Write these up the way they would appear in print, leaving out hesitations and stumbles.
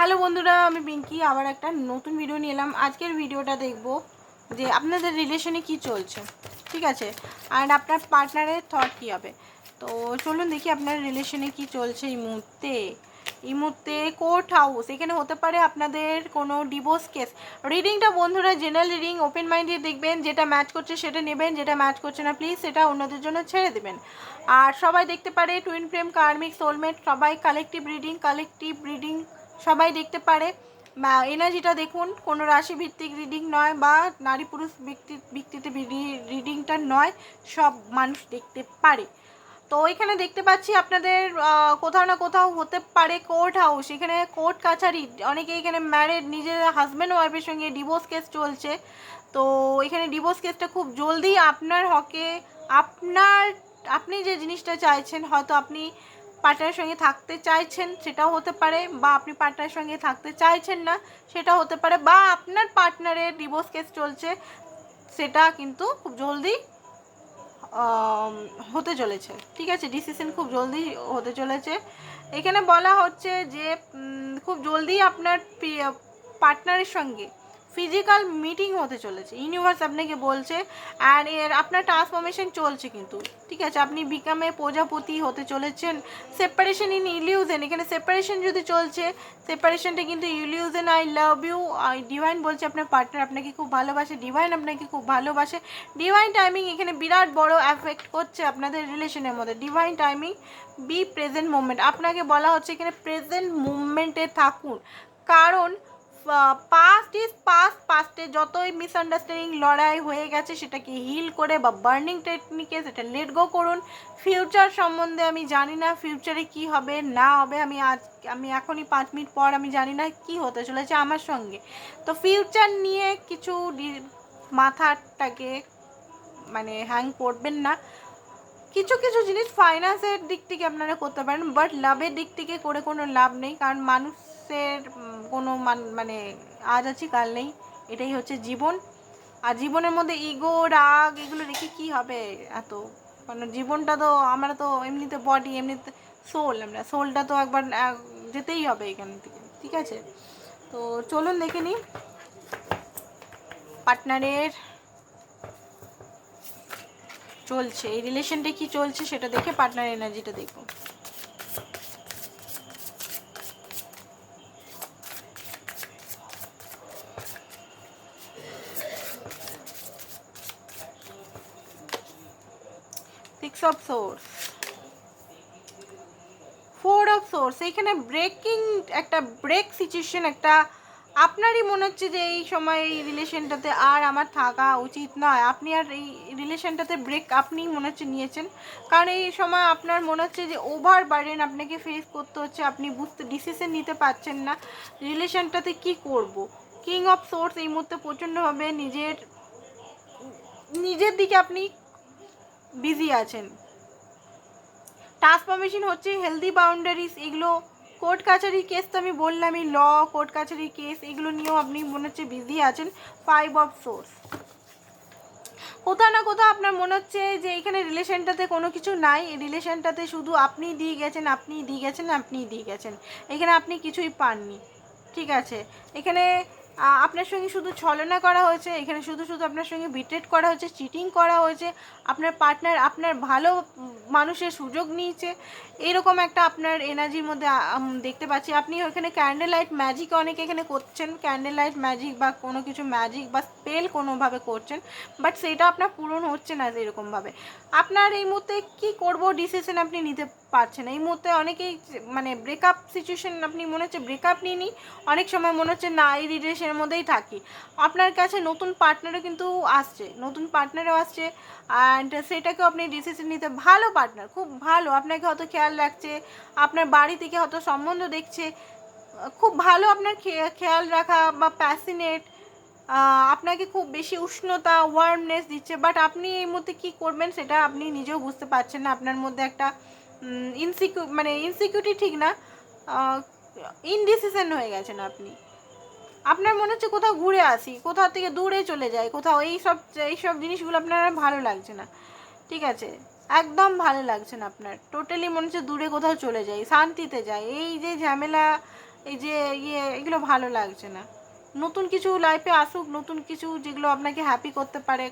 Hello বন্ধুরা, আমি পিঙ্কি আবার একটা নতুন ভিডিও নিয়ে এলাম। আজকের ভিডিওটা দেখব যে আপনাদের রিলেশনে কি চলছে, ঠিক আছে, আর আপনার পার্টনারের থট কী হবে। তো চলুন দেখি আপনার রিলেশনে কি চলছে এই মুহূর্তে কোর্ট হাউস, এখানে হতে পারে আপনাদের কোনো ডিভোর্স কেস। রিডিংটা বন্ধুরা জেনারেল রিডিং, ওপেন মাইন্ডে দেখবেন, যেটা ম্যাচ করছে সেটা নেবেন, যেটা ম্যাচ করছে না প্লিজ সেটা অন্যদের জন্য ছেড়ে দেবেন। আর সবাই দেখতে পারে টুইন ফ্লেম, কার্মিক, সোলমেট, সবাই কালেকটিভ রিডিং সবাই দেখতে পারে। এনার্জিটা দেখুন, কোনো রাশি ভিত্তিক রিডিং নয় বা নারী পুরুষ ভিত্তিতে রিডিংটা নয়, সব মানুষ দেখতে পারে। তো এখানে দেখতে পাচ্ছি আপনাদের কোথাও না কোথাও হতে পারে কোর্ট হাউস, এখানে কোর্ট কাছারি, অনেকে এখানে ম্যারেড, নিজের হাজব্যান্ড ওয়াইফের সঙ্গে ডিভোর্স কেস চলছে। তো এখানে ডিভোর্স কেসটা খুব জলদি আপনার হকে, আপনি যে জিনিসটা চাইছেন, হয়তো আপনি পার্টনারের সঙ্গে থাকতে চাইছেন সেটাও হতে পারে, বা আপনি পার্টনারের সঙ্গে থাকতে চাইছেন না সেটাও হতে পারে, বা আপনার পার্টনারের ডিভোর্স কেস চলছে, সেটা কিন্তু খুব জলদি হতে চলেছে, ঠিক আছে, ডিসিশন খুব জলদি হতে চলেছে। এখানে বলা হচ্ছে যে খুব জলদি আপনার পার্টনারের সঙ্গে ফিজিক্যাল মিটিং হতে চলেছে, ইউনিভার্স আপনাকে বলছে। আর এর আপনার ট্রান্সফরমেশন চলছে কিন্তু, ঠিক আছে, আপনি বিকামে প্রজাপতি হতে চলেছেন। সেপারেশন ইন ইলিউশন, এখানে সেপারেশন যদি চলছে, সেপারেশনটা কিন্তু illusion. I love you, divine বলছে আপনার পার্টনার আপনাকে খুব ভালোবাসে, ডিভাইন আপনাকে খুব ভালোবাসে। ডিভাইন টাইমিং এখানে বিরাট বড় এফেক্ট করছে আপনাদের রিলেশনের মধ্যে। Divine timing, B present movement, আপনাকে বলা হচ্ছে এখানে প্রেজেন্ট মুভমেন্টে থাকুন, কারণ পাস্ট ইজ পাস্টে যতই মিসআন্ডারস্ট্যান্ডিং লড়াই হয়ে গেছে সেটাকে হিল করে বা বার্নিং টেকনিকে সেটা লেট গো করুন। ফিউচার সম্বন্ধে আমি জানি না ফিউচারে কি হবে না হবে, আমি এখনই 5 মিনিট পর আমি জানি না কি হতে চলেছে আমার সঙ্গে। তো ফিউচার নিয়ে কিছু মাথাটাকে মানে হ্যাং করবেন না। কিছু কিছু জিনিস ফাইন্যান্সের দিক থেকে আপনারা করতে পারেন, বাট লাভের দিক থেকে করে কোনো লাভ নেই, কারণ মানুষের কোনো মানে আজ আছি কাল নেই, এটাই হচ্ছে জীবন। আর জীবনের মধ্যে ইগো, রাগ এগুলো রেখে কী হবে এত, কারণ জীবনটা তো, আমরা তো এমনিতে বডি, এমনিতে সোল, আমরা সোলটা তো একবার যেতেই হবে এখান থেকে, ঠিক আছে। তো চলুন দেখে নিই পার্টনারের চলছে, এই রিলেশনটা কি চলছে সেটা দেখে পার্টনার এনার্জিটা দেখো। Six of swords, four of swords, এইখানে ব্রেকিং, একটা ব্রেক সিচুয়েশন, একটা আপনারই মনে হচ্ছে যে এই সময় এই রিলেশনটাতে আর আমার থাকা উচিত নয়, আপনি আর এই রিলেশনটাতে ব্রেক আপনি মনে হচ্ছে নিয়েছেন, কারণ এই সময় আপনার মনে হচ্ছে যে ওভার বার্ডেন আপনাকে ফেস করতে হচ্ছে, আপনি ডিসিশন নিতে পারছেন না রিলেশনটাতে কি করব। কিং অফ সোর্স এই মুহূর্তে প্রচণ্ডভাবে নিজের দিকে আপনি বিজি আছেন, ট্রান্সফরমেশন হচ্ছে, হেলদি বাউন্ডারিজ, এগুলো কোর্ট কাছারি কেস তো আমি বললামই, ল কোর্ট কাছারি কেস এগুলো নিয়েও আপনি মনে হচ্ছে বিজি আছেন। 5 অফ সোর্স, কোথাও না কোথাও আপনার মনে হচ্ছে যে এখানে রিলেশনটাতে কোনো কিছু নাই, এই রিলেশনটাতে শুধু আপনি দিয়ে গেছেন, এখানে আপনি কিছুই পাননি, ঠিক আছে। এখানে আপনার সঙ্গে শুধু ছলনা করা হয়েছে, এখানে শুধু আপনার সঙ্গে বিট্রেট করা হয়েছে, চিটিং করা হয়েছে, আপনার পার্টনার আপনার ভালো মানুষের সুযোগ নিয়েছে, এরকম একটা আপনার এনার্জির মধ্যে দেখতে পাচ্ছি। আপনি ওখানে ক্যান্ডেল লাইট ম্যাজিক অনেকে এখানে করছেন, ক্যান্ডেল লাইট ম্যাজিক বা কোনো কিছু ম্যাজিক বা স্পেল কোনোভাবে করছেন, বাট সেটা আপনার পূরণ হচ্ছে না এরকমভাবে। আপনার এই মুহূর্তে কি করব ডিসিশন আপনি নিতে পারছেন এই মুহূর্তে, অনেকেই মানে ব্রেকআপ সিচুয়েশন, আপনি মনে হচ্ছে ব্রেকআপ নিয়ে অনেক সময় মনে হচ্ছে না এই রিলেশনের মধ্যেই থাকি। আপনার কাছে নতুন পার্টনারও কিন্তু আসছে, অ্যান্ড সেটাকেও আপনি ডিসিশন নিতে, ভালো পার্টনার, খুব ভালো, আপনাকে হয়তো খেয়াল রাখছে, আপনার বাড়ি থেকে হয়তো সম্বন্ধ দেখছে, খুব ভালো আপনার খেয়াল রাখা বা প্যাশনেট, আপনাকে খুব বেশি উষ্ণতা ওয়ার্মনেস দিচ্ছে, বাট আপনি এই মুহূর্তে কী করবেন সেটা আপনি নিজেও বুঝতে পারছেন না। আপনার মধ্যে একটা ইনসিকিউরিটি ঠিক না, ইনডিসিশন হয়ে গেছেন আপনি। আপনার মনে হচ্ছে কোথাও ঘুরে আসি, কোথাও থেকে দূরে চলে যায়, কোথাও এইসব জিনিসগুলো আপনার ভালো লাগছে না, ঠিক আছে, একদম ভালো লাগছে না আপনার, টোটালি মনে হচ্ছে দূরে কোথাও চলে যাই, শান্তিতে যাই, এই যে ঝামেলা এই যে এগুলো ভালো লাগছে না। নতুন কিছু লাইফে আসুক, নতুন কিছু যেগুলো আপনাকে হ্যাপি করতে পারে।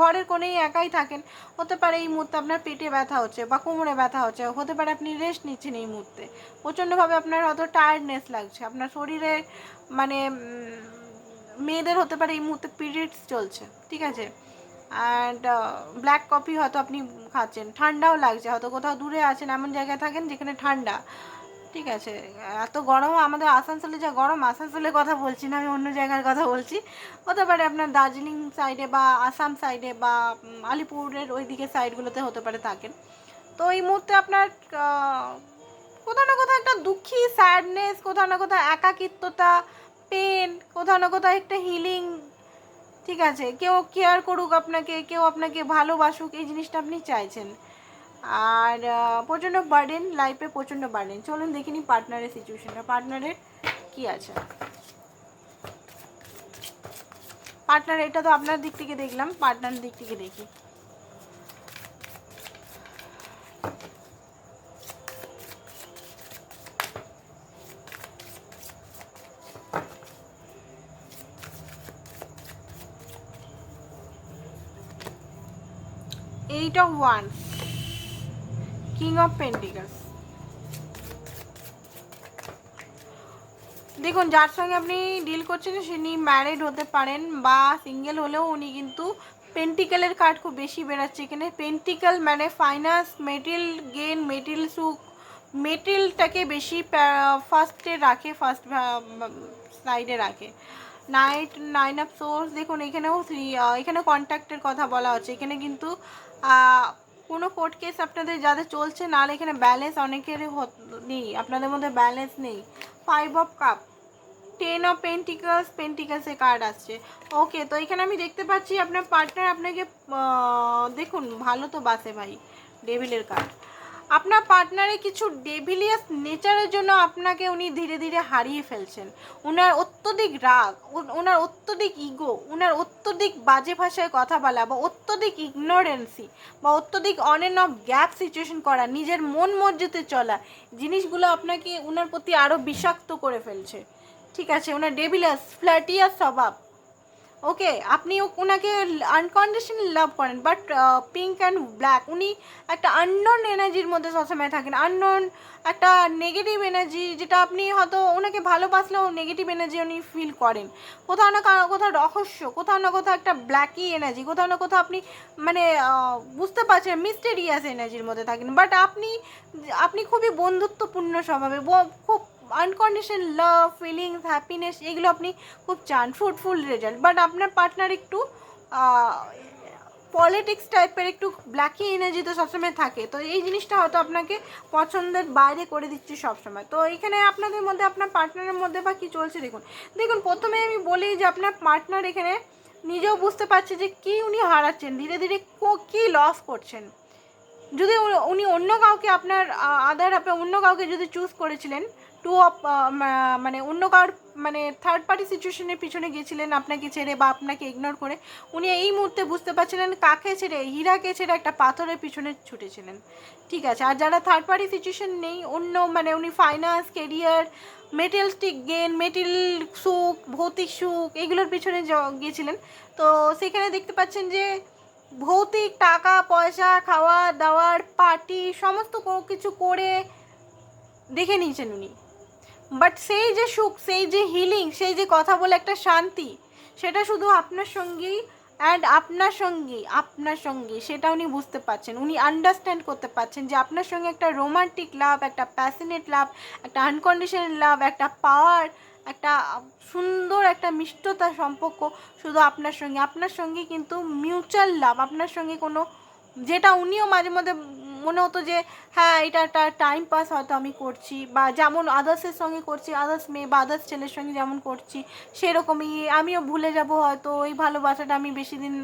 ঘরের কোণেই একাই থাকেন, হতে পারে এই মুহূর্তে আপনার পেটে ব্যথা হচ্ছে বা কোমরে ব্যথা হচ্ছে, হতে পারে আপনি রেস্ট নিচ্ছেন এই মুহূর্তে, প্রচণ্ডভাবে আপনার হয়তো টায়ার্ডনেস লাগছে, আপনার শরীরে মানে মেয়েদের হতে পারে এই মুহূর্তে পিরিয়ডস চলছে, ঠিক আছে। অ্যান্ড ব্ল্যাক কফি হয়তো আপনি খাচ্ছেন, ঠান্ডাও লাগছে, হয়তো কোথাও দূরে আছেন, এমন জায়গায় থাকেন যেখানে ঠান্ডা, ঠিক আছে। এত গরম আমাদের আসানসোলে, যা গরম, আসানসোলের কথা বলছি না আমি, অন্য জায়গার কথা বলছি। হতে পারে আপনার দার্জিলিং সাইডে বা আসাম সাইডে বা আলিপুরের ওই দিকে সাইডগুলোতে হতে পারে থাকেন। তো এই মুহূর্তে আপনার কোথাও না কোথাও একটা দুঃখী স্যাডনেস, কোথাও না কোথাও একাকিত্বতা, পেন, কোথাও না কোথাও একটা হিলিং, ঠিক আছে। কেউ কেয়ার করুক আপনাকে, কেউ আপনাকে ভালোবাসুক, এই জিনিসটা আপনি চাইছেন। আর প্রচণ্ড বার্ডেন, লাইফে প্রচণ্ড বার্ডেন। চলুন দেখিনি পার্টনারের সিচুয়েশনটা, পার্টনারের কি আছে। পার্টনার, এটা তো আপনার দিক থেকে দেখলাম, পার্টনারের দিক থেকে দেখি। Eight of wands, king of pentacles. দেখুন, যার সঙ্গে আপনি ডিল করছেন তিনি ম্যারিড হতে পারেন বা সিঙ্গেল হলেও উনি কিন্তু পেন্টিকেলের কার্ড খুব বেশি বেরাচ্ছে এখানে। পেন্টিকেল মানে ফাইন্যান্স, মেটেরিয়াল গেন, মেটেরিয়াল সুখ, মেটেরিয়ালটাকে বেশি ফার্স্টে রাখে, ফার্স্ট সাইডে রাখে। নাইন অফ সোর্স, দেখুন এখানেও এখানে কন্ট্যাক্টের কথা বলা হচ্ছে। এখানে কিন্তু কোনো কোর্ট কেস আপনাদের যাদের চলছে, নাহলে এখানে ব্যালেন্স অনেকের নেই, আপনাদের মধ্যে ব্যালেন্স নেই। 5 অফ কাপ, 10 অফ পেন্টিকলস, পেন্টিকলসের কার্ড আসছে। ওকে, তো এখানে আমি দেখতে পাচ্ছি আপনার পার্টনার আপনাকে দেখুন ভালো তো বাসে ভাই, ডেভিলের কার্ড। আপনার পার্টনারে কিছু ডেভিলিয়াস নেচারের জন্য আপনাকে উনি ধীরে ধীরে হারিয়ে ফেলছেন। ওনার অত্যধিক রাগ, ওনার অত্যধিক ইগো, ওনার অত্যধিক বাজে ভাষায় কথা বলা বা অত্যধিক ইগনোরেন্সি বা অত্যধিক on and of gap situation করা, নিজের মন মর্জিতে চলা জিনিসগুলো আপনাকে ওনার প্রতি আরও বিষাক্ত করে ফেলছে, ঠিক আছে। ওনার ডেভিলিয়াস ফ্ল্যাটিয়াস স্বভাব। ওকে, আপনি ওনাকে আনকন্ডিশনাল লাভ করেন, বাট পিঙ্ক অ্যান্ড ব্ল্যাক, উনি একটা আননোন এনার্জির মধ্যে সবসময় থাকেন, আননোন একটা নেগেটিভ এনার্জি, যেটা আপনি হয়তো ওনাকে ভালোবাসলেও নেগেটিভ এনার্জি উনি ফিল করেন। কোথাও না কোথাও রহস্য, কোথাও না কোথাও একটা ব্ল্যাকি এনার্জি, কোথাও না কোথাও আপনি মানে বুঝতে পারছেন মিস্টেরিয়াস এনার্জির মধ্যে থাকেন। বাট আপনি খুবই বন্ধুত্বপূর্ণ স্বভাবে, খুব আনকন্ডিশনাল লাভ, ফিলিংস, হ্যাপিনেস, এগুলো আপনি খুব চান, ফ্রুটফুল রেজাল্ট। বাট আপনার পার্টনার একটু পলিটিক্স টাইপের, একটু ব্ল্যাকি এনার্জিতে সবসময় থাকে। তো এই জিনিসটা হয়তো আপনাকে পছন্দের বাইরে করে দিচ্ছে সবসময়। তো এখানে আপনাদের মধ্যে, আপনার পার্টনারের মধ্যে বা কী চলছে দেখুন। দেখুন, প্রথমে আমি বলি যে আপনার পার্টনার এখানে নিজেও বুঝতে পারছে যে কী উনি হারাচ্ছেন, ধীরে ধীরে কী লস করছেন। যদি উনি অন্য কাউকে, আপনার আদার আপনি অন্য কাউকে যদি চুজ করেছিলেন, টু অফ মানে অন্য কারোর মানে থার্ড পার্টি সিচুয়েশনের পিছনে গিয়েছিলেন আপনাকে ছেড়ে বা আপনাকে ইগনোর করে, উনি এই মুহূর্তে বুঝতে পারছিলেন কাকে ছেড়ে, হীরাকে ছেড়ে একটা পাথরের পিছনে ছুটেছিলেন, ঠিক আছে। আর যারা থার্ড পার্টি সিচুয়েশন নেই, অন্য মানে উনি finance, career, materialistic gain, material সুখ, ভৌতিক সুখ, এগুলোর পিছনে গিয়েছিলেন। তো সেখানে দেখতে পাচ্ছেন যে ভৌতিক টাকা পয়সা, খাওয়া দাওয়ার, পার্টি, সমস্ত কিছু করে দেখে নিয়েছেন উনি। বাট সেই যে সুখ, সেই যে হিলিং, সেই যে কথা বলে একটা শান্তি, সেটা শুধু আপনার সঙ্গেই, অ্যান্ড আপনার সঙ্গে সেটা উনি বুঝতে পারছেন, উনি আন্ডারস্ট্যান্ড করতে পারছেন যে আপনার সঙ্গে একটা রোমান্টিক লাভ, একটা প্যাশনেট লাভ, একটা আনকন্ডিশনাল লাভ, একটা পাওয়ার, একটা সুন্দর একটা মিষ্টতার সম্পর্ক শুধু আপনার সঙ্গে কিন্তু মিউচুয়াল লাভ, আপনার সঙ্গে কোনো, যেটা উনিও মাঝে মধ্যে মনে হতো যে হ্যাঁ এটা একটা টাইম পাস হয়তো আমি করছি, বা যেমন আদার্সের সঙ্গে করছি, আদার্স মেয়ে বা আদার্স ছেলের সঙ্গে যেমন করছি সেরকমই আমিও ভুলে যাব, হয়তো ওই ভালোবাসাটা আমি বেশি দিন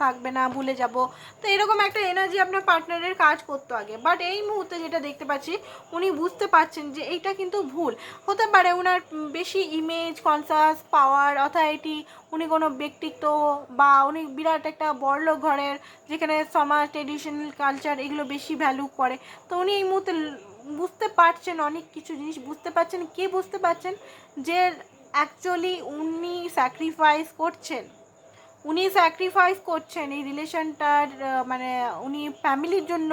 থাকবে না, ভুলে যাব। তো এরকম একটা এনার্জি আপনার পার্টনারের কাজ করতো আগে। বাট এই মুহূর্তে যেটা দেখতে পাচ্ছি, উনি বুঝতে পারছেন যে এইটা কিন্তু ভুল। হতে পারে ওনার বেশি ইমেজ কনসাস, পাওয়ার, অথরিটি, উনি কোনো ব্যক্তিত্ব, বা উনি বিরাট একটা বড়লোক ঘরের, যেখানে সমাজ, ট্রেডিশনাল কালচার, এগুলো বেশি ভ্যালু করে। তো উনি এই মুহূর্তে বুঝতে পারছেন, অনেক কিছু জিনিস বুঝতে পারছেন। কে বুঝতে পারছেন? যে অ্যাকচুয়ালি উনি স্যাক্রিফাইস করছেন এই রিলেশনটার, মানে উনি ফ্যামিলির জন্য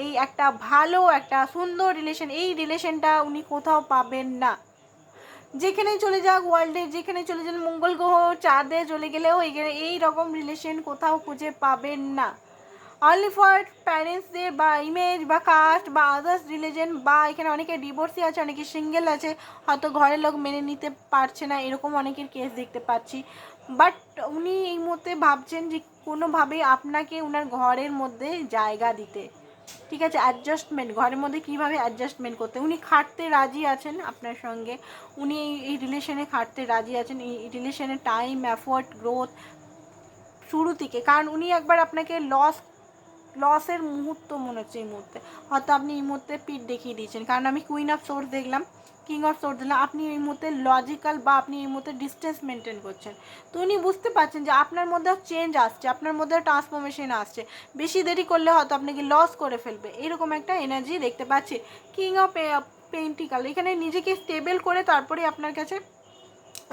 এই একটা ভালো একটা সুন্দর রিলেশন, এই রিলেশনটা উনি কোথাও পাবেন না। যেখানেই চলে যাক ওয়ার্ল্ডে, যেখানে চলে যান মঙ্গল গ্রহ, চাঁদে চলে গেলেও এই রকম রিলেশন কোথাও খুঁজে পাবেন না। অনলি ফর প্যারেন্টসদের বা ইমেজ বা কাস্ট বা আদার্স রিলিজন, বা এখানে অনেকে ডিভোর্সি আছে, অনেকে সিঙ্গেল আছে, হয়তো ঘরের লোক মেনে নিতে পারছে না, এরকম অনেকের কেস দেখতে পাচ্ছি। বাট উনি এই মুহূর্তে ভাবছেন যে কোনোভাবেই আপনাকে ওনার ঘরের মধ্যে জায়গা দিতে, ঠিক আছে, অ্যাডজাস্টমেন্ট, ঘরের মধ্যে কীভাবে অ্যাডজাস্টমেন্ট করতে উনি খাটতে রাজি আছেন আপনার সঙ্গে। উনি এই রিলেশনে খাটতে রাজি আছেন, এই রিলেশনে টাইম, এফোর্ট, গ্রোথ শুরু থেকে। কারণ উনি একবার আপনাকে লসের মুহূর্ত মনে হচ্ছে এই মুহূর্তে, হয়তো আপনি এই মুহূর্তে পিঠ দেখিয়ে দিয়েছেন। কারণ আমি কুইন অফ সোর্স দেখলাম, কিং অফ সোর্স দিলাম, আপনি এই মুহূর্তে লজিক্যাল বা আপনি এই মুহূর্তে ডিস্টেন্স মেনটেন করছেন। তো উনি বুঝতে পারছেন যে আপনার মধ্যে চেঞ্জ আসছে, আপনার মধ্যে ট্রান্সফরমেশন আসছে, বেশি দেরি করলে হয়তো আপনাকে লস করে ফেলবে, এরকম একটা এনার্জি দেখতে পাচ্ছি। কিং অফ পেন্টিকাল, এখানে নিজেকে স্টেবল করে তারপরে আপনার কাছে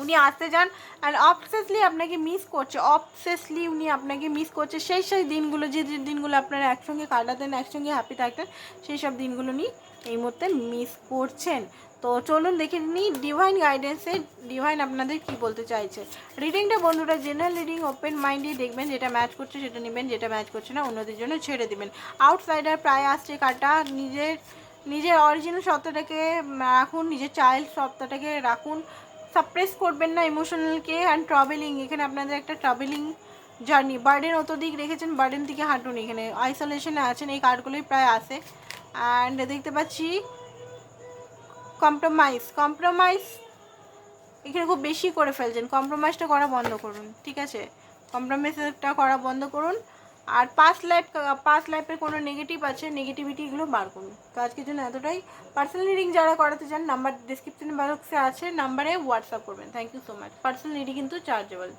উনি আসতে চান। আর অবসেসলি আপনাকে উনি আপনাকে মিস করছে, সেই দিনগুলো, যে দিনগুলো আপনারা একসঙ্গে কাটাতেন, একসঙ্গে হ্যাপি থাকতেন, সেই সব দিনগুলো উনি এই মুহূর্তে মিস করছেন। তো চলুন দেখে নিই ডিভাইন গাইডেন্সে ডিভাইন আপনাদের কি বলতে চাইছে। রিডিংটা বন্ধুরা জেনারেল রিডিং, ওপেন মাইন্ডে দেখবেন, যেটা ম্যাচ করছে সেটা নেবেন, যেটা ম্যাচ করছে না অন্যদের জন্য ছেড়ে দেবেন। আউটসাইডার প্রায় আসছে কাটা, নিজের অরিজিনাল সত্তাটাকে রাখুন, নিজের চাইল্ড সত্তাটাকে রাখুন, সাপ্রেস করবেন না ইমোশনালকে। অ্যান্ড ট্রাভেলিং, এখানে আপনাদের একটা ট্রাভেলিং জার্নি, বার্ডেন অত্যধিক রেখেছেন, বার্ডেন থেকে হাঁটুন, এখানে আইসোলেশনে আছেন, এই কার্ডগুলোই প্রায় আসে। অ্যান্ড দেখতে পাচ্ছি কম্প্রোমাইজ এখানে খুব বেশি করে ফেলছেন, কম্প্রোমাইজটা করা বন্ধ করুন, ঠিক আছে, কম্প্রোমাইজটা করা বন্ধ করুন। আর পাস্ট লাইফের কোনো নেগেটিভ আছে, নেগেটিভিটিগুলো বার করুন। তো আজকের জন্য এতটাই। পার্সোনাল রিডিং যারা করাতে চান, নাম্বার ডিসক্রিপশন বক্সে আছে, নাম্বারে হোয়াটসঅ্যাপ করবেন। Thank you so much. Personal reading কিন্তু চার্জেবল।